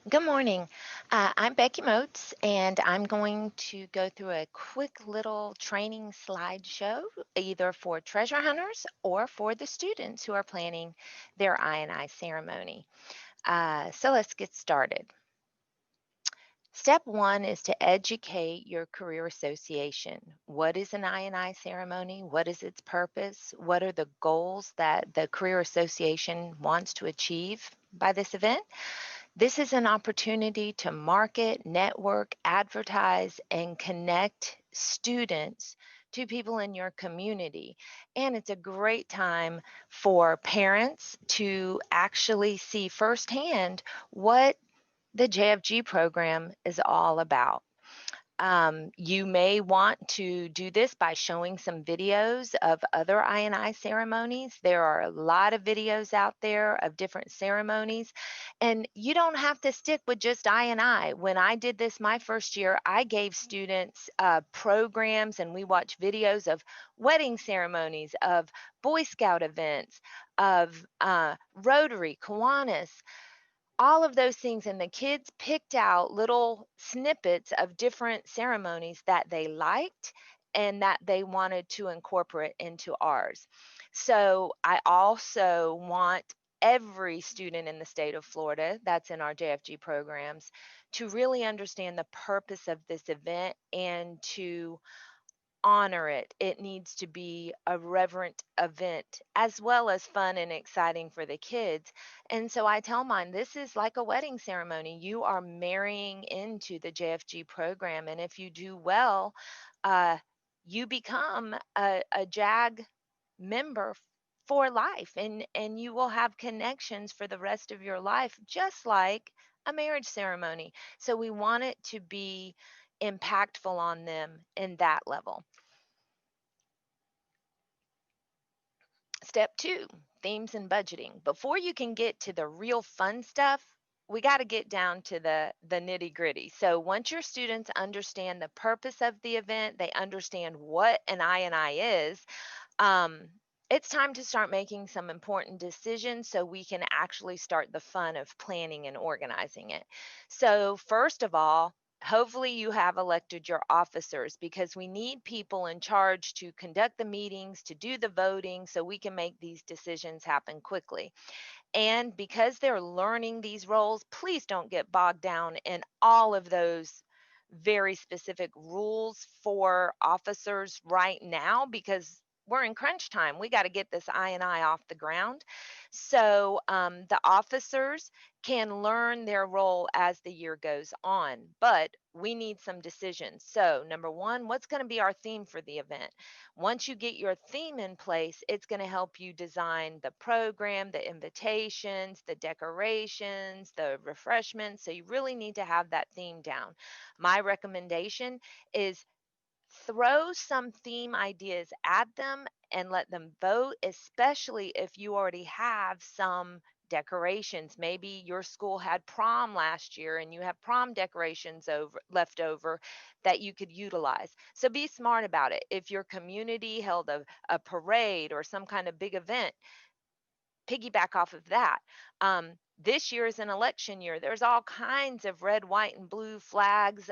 Good morning. I'm Becky Moats, and I'm going to go through a quick little training slideshow, either for treasure hunters or for the students who are planning their I&I ceremony. So let's get started. Step one is to educate your career association. What is an I&I ceremony? What is its purpose? What are the goals that the career association wants to achieve by this event? This is an opportunity to market, network, advertise, and connect students to people in your community. And it's a great time for parents to actually see firsthand what the JFG program is all about. You may want to do this by showing some videos of other I&I ceremonies. There are a lot of videos out there of different ceremonies, and you don't have to stick with just I&I. When I did this my first year, I gave students programs, and we watched videos of wedding ceremonies, of Boy Scout events, of Rotary, Kiwanis, all of those things, and the kids picked out little snippets of different ceremonies that they liked and that they wanted to incorporate into ours. So I also want every student in the state of Florida that's in our JFG programs to really understand the purpose of this event and to honor it. It needs to be a reverent event as well as fun and exciting for the kids. And so I tell mine, this is like a wedding ceremony. You are marrying into the JFG program. And if you do well, uh, you become a JAG member for life, and you will have connections for the rest of your life, just like a marriage ceremony. So we want it to be impactful on them in that level. Step two, themes and budgeting. Before you can get to the real fun stuff, we got to get down to the nitty gritty. So once your students understand the purpose of the event, they understand what an I&I is, um, it's time to start making some important decisions so we can actually start the fun of planning and organizing it. So, first of all, hopefully you have elected your officers, because we need people in charge to conduct the meetings, to do the voting, so we can make these decisions happen quickly. And because they're learning these roles, please don't get bogged down in all of those very specific rules for officers right now, because we're in crunch time. We got to get this I&I off the ground. So the officers can learn their role as the year goes on, but we need some decisions. So, number one, what's going to be our theme for the event? Once you get your theme in place, it's going to help you design the program, the invitations, the decorations, the refreshments. So, you really need to have that theme down. My recommendation is throw some theme ideas at them and let them vote, especially if you already have some decorations. Maybe your school had prom last year and you have prom decorations left over that you could utilize. So be smart about it. If your community held a parade or some kind of big event, piggyback off of that. This year is an election year. There's all kinds of red, white, and blue flags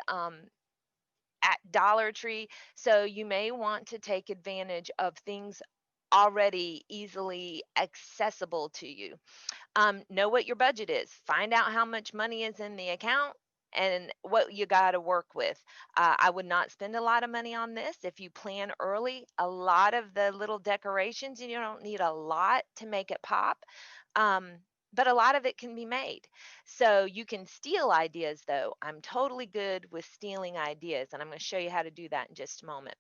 at Dollar Tree. So you may want to take advantage of things already easily accessible to you. Know what your budget is. Find out how much money is in the account and what you got to work with. I would not spend a lot of money on this. If you plan early, a lot of the little decorations, you don't need a lot to make it pop. Um, but a lot of it can be made. So you can steal ideas, though. I'm totally good with stealing ideas, and I'm going to show you how to do that in just a moment.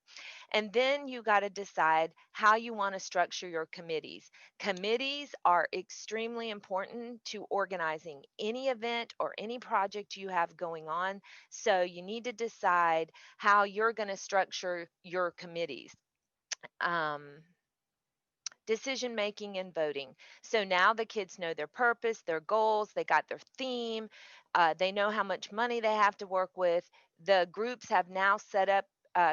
And then you got to decide how you want to structure your committees. Committees are extremely important to organizing any event or any project you have going on. So you need to decide how you're going to structure your committees. Um, Decision making and voting. So now the kids know their purpose, their goals, they got their theme, they know how much money they have to work with. The groups have now set up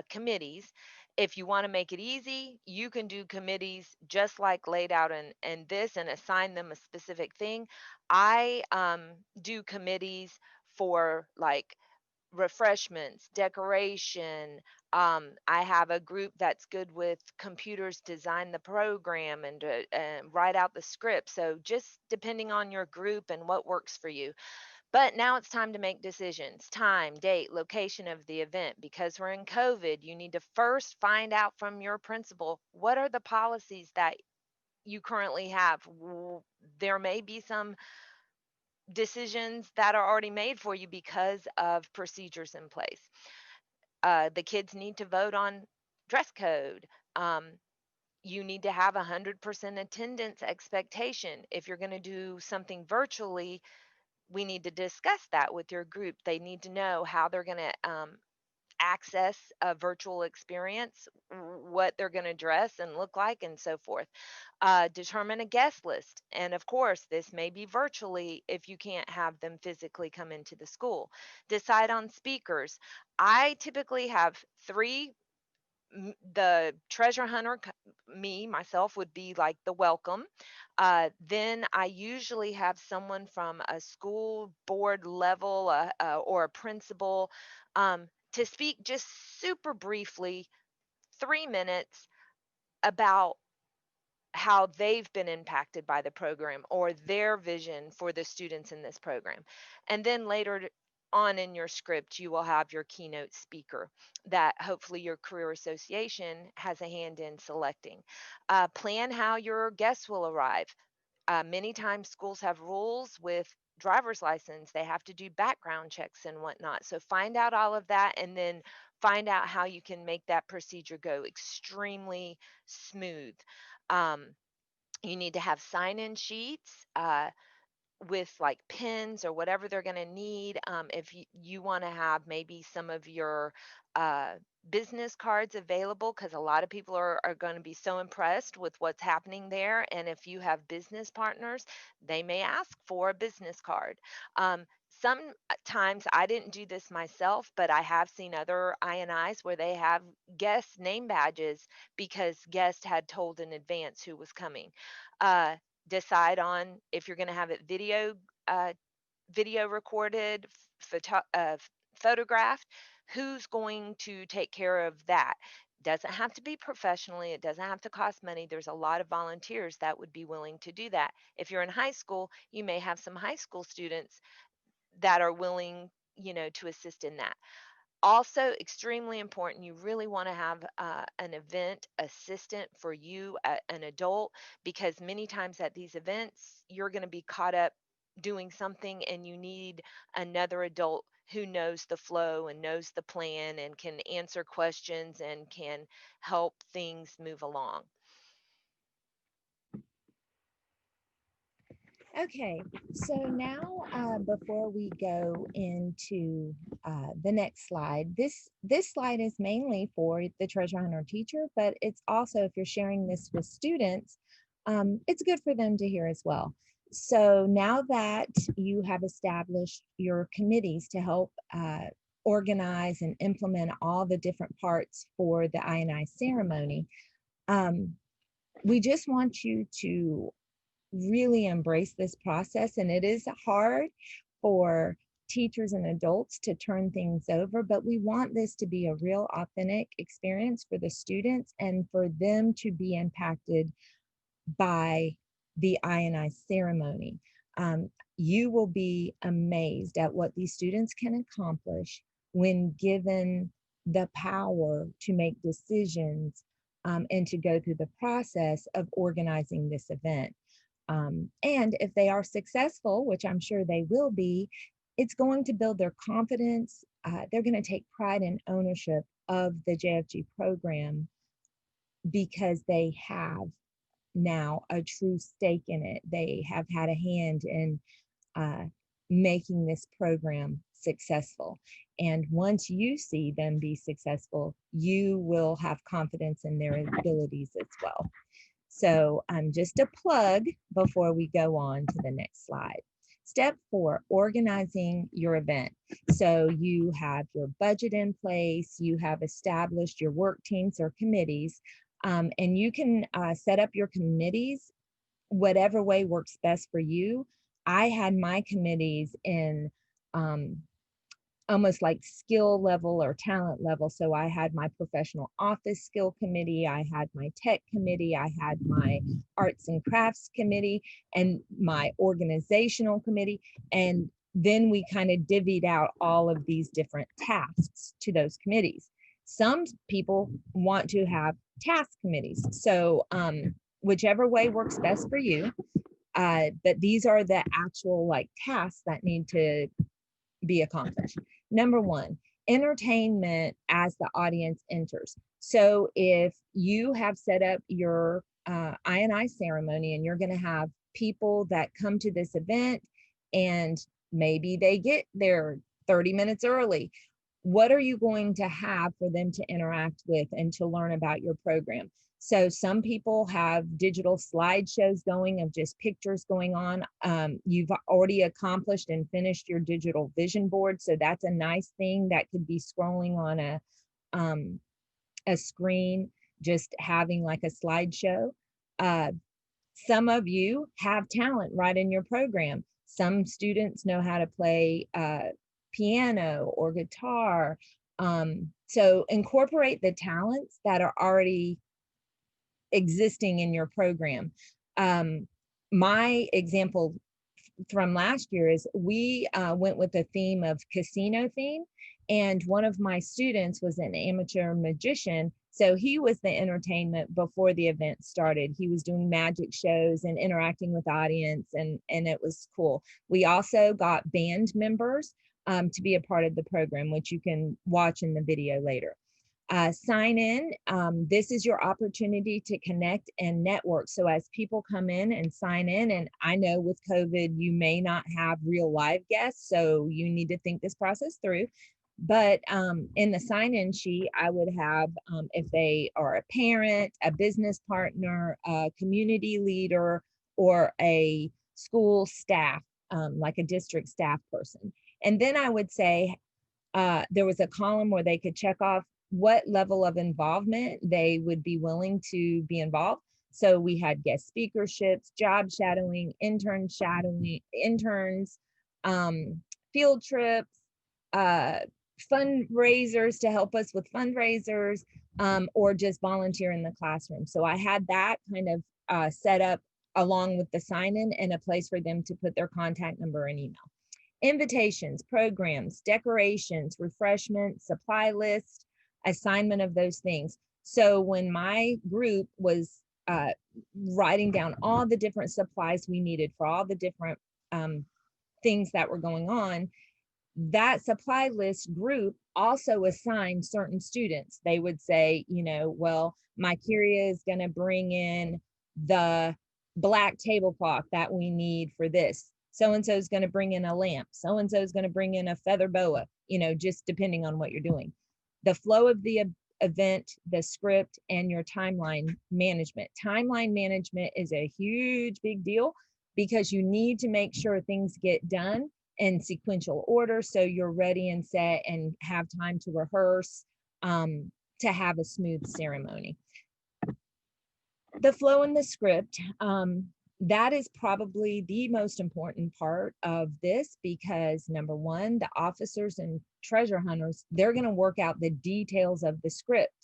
committees, If you want to make it easy, you can do committees just like laid out in this and assign them a specific thing. I do committees for like refreshments, decoration. I have a group that's good with computers, design the program and write out the script. So just depending on your group and what works for you. But now it's time to make decisions: time, date, location of the event. Because we're in COVID, you need to first find out from your principal what are the policies that you currently have. There may be some decisions that are already made for you because of procedures in place. The kids need to vote on dress code. Um, you need to have 100% attendance expectation. If you're going to do something virtually, we need to discuss that with your group. They need to know how they're going to access a virtual experience, what they're going to dress and look like, and so forth. Determine a guest list. And of course, this may be virtually if you can't have them physically come into the school. Decide on speakers. I typically have three. The treasure hunter, me, myself, would be like the welcome. Then I usually have someone from a school board level or a principal to speak just super briefly, 3 minutes, about how they've been impacted by the program or their vision for the students in this program. And then later on in your script, you will have your keynote speaker that hopefully your career association has a hand in selecting. Plan how your guests will arrive. Many times schools have rules with driver's license. They have to do background checks and whatnot. So find out all of that and then find out how you can make that procedure go extremely smooth. Um, you need to have sign-in sheets with like pins or whatever they're going to need. If you want to have maybe some of your uh, business cards available, because a lot of people are going to be so impressed with what's happening there. And if you have business partners, they may ask for a business card. Sometimes I didn't do this myself, but I have seen other INIs where they have guest name badges because guests had told in advance who was coming. Uh, Decide on if you're going to have it uh, video recorded, photographed. Who's going to take care of that? Doesn't have to be professionally. It doesn't have to cost money. There's a lot of volunteers that would be willing to do that. If you're in high school, you may have some high school students that are willing, to assist in that. Also, extremely important, you really want to have an event assistant for you, an adult, because many times at these events, you're going to be caught up doing something and you need another adult who knows the flow and knows the plan and can answer questions and can help things move along. Okay, so now before we go into the next slide, this slide is mainly for the treasure hunter teacher, but it's also, if you're sharing this with students, it's good for them to hear as well. So now that you have established your committees to help organize and implement all the different parts for the INI ceremony, um, we just want you to really embrace this process. And it is hard for teachers and adults to turn things over, but we want this to be a real authentic experience for the students and for them to be impacted by the INI ceremony. You will be amazed at what these students can accomplish when given the power to make decisions and to go through the process of organizing this event. And if they are successful, which I'm sure they will be, it's going to build their confidence. They're going to take pride and ownership of the JFG program because they have now a true stake in it. They have had a hand in uh, making this program successful. And once you see them be successful, you will have confidence in their abilities as well. So just a plug before we go on to the next slide. Step 4, organizing your event. So you have your budget in place, you have established your work teams or committees, and you can set up your committees whatever way works best for you. I had my committees in um, almost like skill level or talent level. So I had my professional office skill committee, I had my tech committee, I had my arts and crafts committee, and my organizational committee. And then we kind of divvied out all of these different tasks to those committees. Some people want to have task committees. So whichever way works best for you. But these are the actual like tasks that need to be accomplished. Number one, entertainment as the audience enters. So if you have set up your I&I ceremony and you're going to have people that come to this event and maybe they get there 30 minutes early, what are you going to have for them to interact with and to learn about your program? So some people have digital slideshows going of just pictures going on. You've already accomplished and finished your digital vision board. So that's a nice thing that could be scrolling on a screen, just having like a slideshow. Uh, some of you have talent right in your program. Some students know how to play piano or guitar. So incorporate the talents that are already existing in your program. My example from last year is we went with a theme of casino theme, and one of my students was an amateur magician, so he was the entertainment before the event started. He was doing magic shows and interacting with the audience, and it was cool. We also got band members to be a part of the program, which you can watch in the video later. Sign in. This is your opportunity to connect and network. So as people come in and sign in, and I know with COVID, you may not have real live guests, so you need to think this process through. But in the sign-in sheet, I would have, if they are a parent, a business partner, a community leader, or a school staff, like a district staff person. And then I would say, there was a column where they could check off what level of involvement they would be willing to be involved. So we had guest speakerships, job shadowing, interns, field trips, uh, fundraisers to help us with fundraisers, or just volunteer in the classroom. So I had that kind of set up along with the sign-in and a place for them to put their contact number and email. Invitations, programs, decorations, refreshments, supply list, assignment of those things. So when my group was writing down all the different supplies we needed for all the different things that were going on, that supply list group also assigned certain students. They would say, you know, well, my Kyria is going to bring in the black tablecloth that we need for this. So-and-so is going to bring in a lamp. So-and-so is going to bring in a feather boa, you know, just depending on what you're doing. The flow of the event, the script, and your timeline management. Timeline management is a huge, big deal because you need to make sure things get done in sequential order so you're ready and set and have time to rehearse, to have a smooth ceremony. The flow in the script, that is probably the most important part of this because number one, the officers and treasure hunters, they're going to work out the details of the script,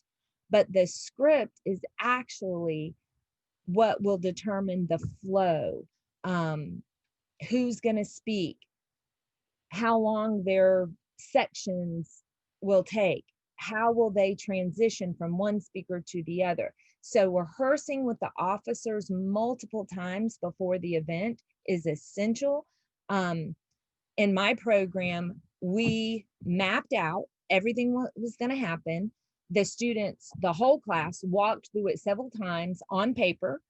but the script is actually what will determine the flow, who's going to speak, how long their sections will take, how will they transition from one speaker to the other. So rehearsing with the officers multiple times before the event is essential. In my program, we mapped out everything was going to happen. The students, the whole class, walked through it several times on paper.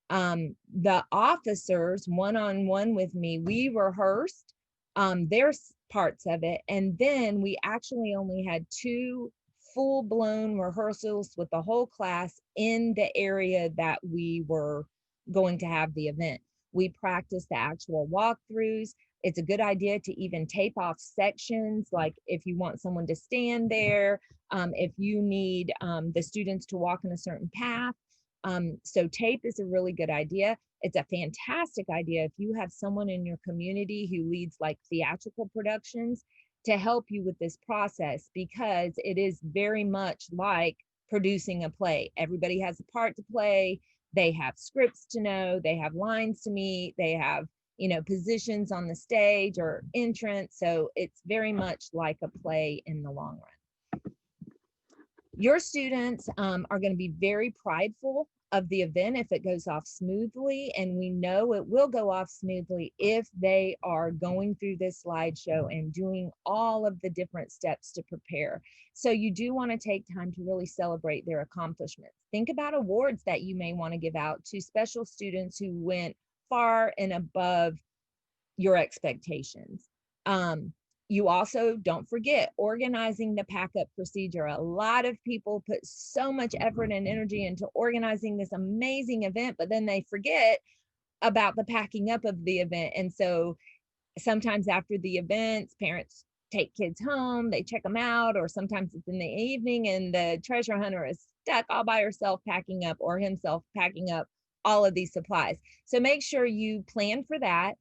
The officers, one-on-one with me, we rehearsed their parts of it. And then we actually only had 2 full-blown rehearsals with the whole class in the area that we were going to have the event. We practiced the actual walkthroughs. It's a good idea to even tape off sections, like if you want someone to stand there, if you need the students to walk in a certain path. So tape is a really good idea. It's a fantastic idea if you have someone in your community who leads like theatrical productions to help you with this process, because it is very much like producing a play. Everybody has a part to play. They have scripts to know, they have lines to meet, they have, positions on the stage or entrance. So it's very much like a play in the long run. Your students are going to be very prideful of the event if it goes off smoothly, and we know it will go off smoothly if they are going through this slideshow and doing all of the different steps to prepare. So you do want to take time to really celebrate their accomplishments. Think about awards that you may want to give out to special students who went far and above your expectations. You also, don't forget, organizing the pack up procedure. A lot of people put so much effort and energy into organizing this amazing event, but then they forget about the packing up of the event. And so sometimes after the events, parents take kids home, they check them out, or sometimes it's in the evening and the treasure hunter is stuck all by herself packing up, or himself packing up all of these supplies. So make sure you plan for that.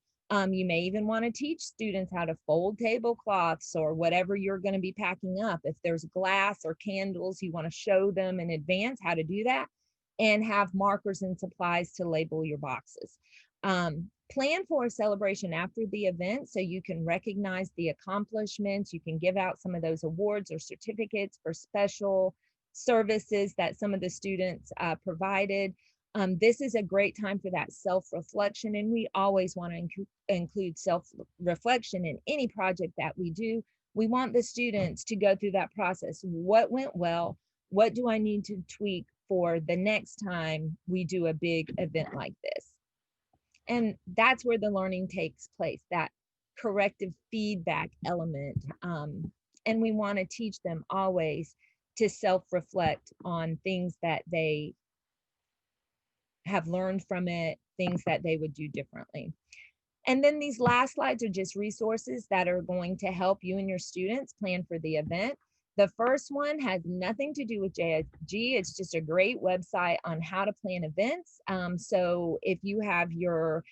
You may even want to teach students how to fold tablecloths or whatever you're going to be packing up. If there's glass or candles, you want to show them in advance how to do that, and have markers and supplies to label your boxes. Plan for a celebration after the event so you can recognize the accomplishments. You can give out some of those awards or certificates for special services that some of the students provided. This is a great time for that self-reflection, and we always want to include self-reflection in any project that we do. We want the students to go through that process. What went well? What do I need to tweak for the next time we do a big event like this? And that's where the learning takes place, that corrective feedback element. And we want to teach them always to self-reflect on things that they have learned from it, things that they would do differently. And then these last slides are just resources that are going to help you and your students plan for the event. The first one has nothing to do with JFG. It's just a great website on how to plan events. So if you have your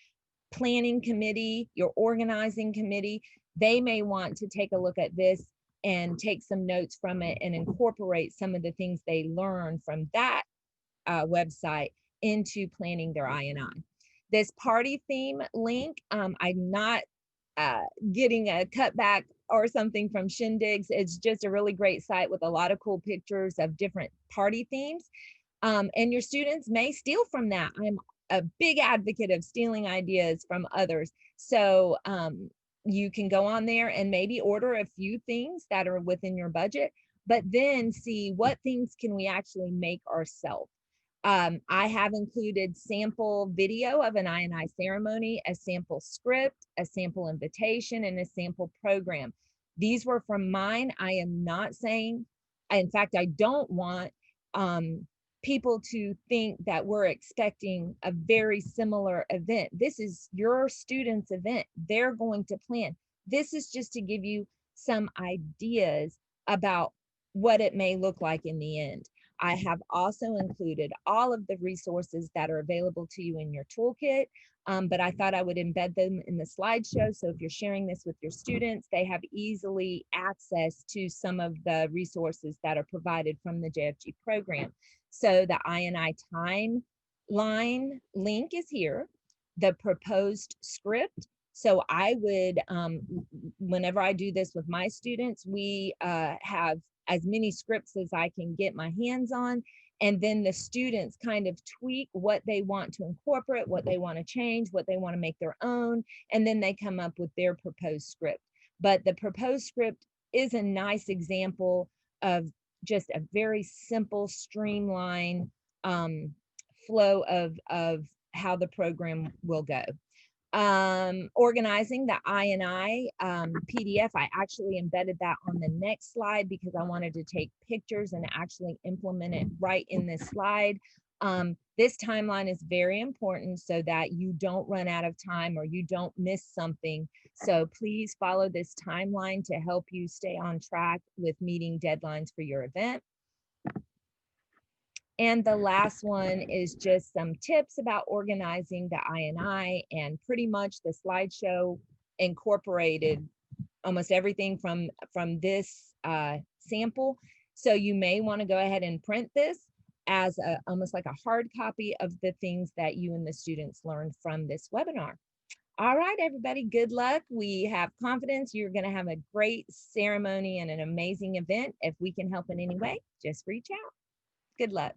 planning committee, your organizing committee, they may want to take a look at this and take some notes from it and incorporate some of the things they learned from that website into planning their INI. This party theme link, I'm not getting a cutback or something from Shindigs. It's just a really great site with a lot of cool pictures of different party themes. And your students may steal from that. I'm a big advocate of stealing ideas from others. So you can go on there and maybe order a few things that are within your budget, but then see what things can we actually make ourselves. I have included sample video of an INI ceremony, a sample script, a sample invitation, and a sample program. These were from mine. I am not saying, in fact, I don't want people to think that we're expecting a very similar event. This is your student's event. They're going to plan. This is just to give you some ideas about what it may look like in the end. I have also included all of the resources that are available to you in your toolkit, but I thought I would embed them in the slideshow. So if you're sharing this with your students, they have easily access to some of the resources that are provided from the JFG program. So the INI timeline link is here, the proposed script. So I would, whenever I do this with my students, we have as many scripts as I can get my hands on. And then the students kind of tweak what they want to incorporate, what they want to change, what they want to make their own. And then they come up with their proposed script. But the proposed script is a nice example of just a very simple, streamlined flow of how the program will go. Organizing the INI PDF, I actually embedded that on the next slide because I wanted to take pictures and actually implement it right in this slide. This timeline is very important so that you don't run out of time or you don't miss something. So please follow this timeline to help you stay on track with meeting deadlines for your event. And the last one is just some tips about organizing the INI, and pretty much the slideshow incorporated almost everything from this sample. So you may want to go ahead and print this as almost like a hard copy of the things that you and the students learned from this webinar. All right, everybody, good luck. We have confidence you're going to have a great ceremony and an amazing event. If we can help in any way, just reach out. Good luck.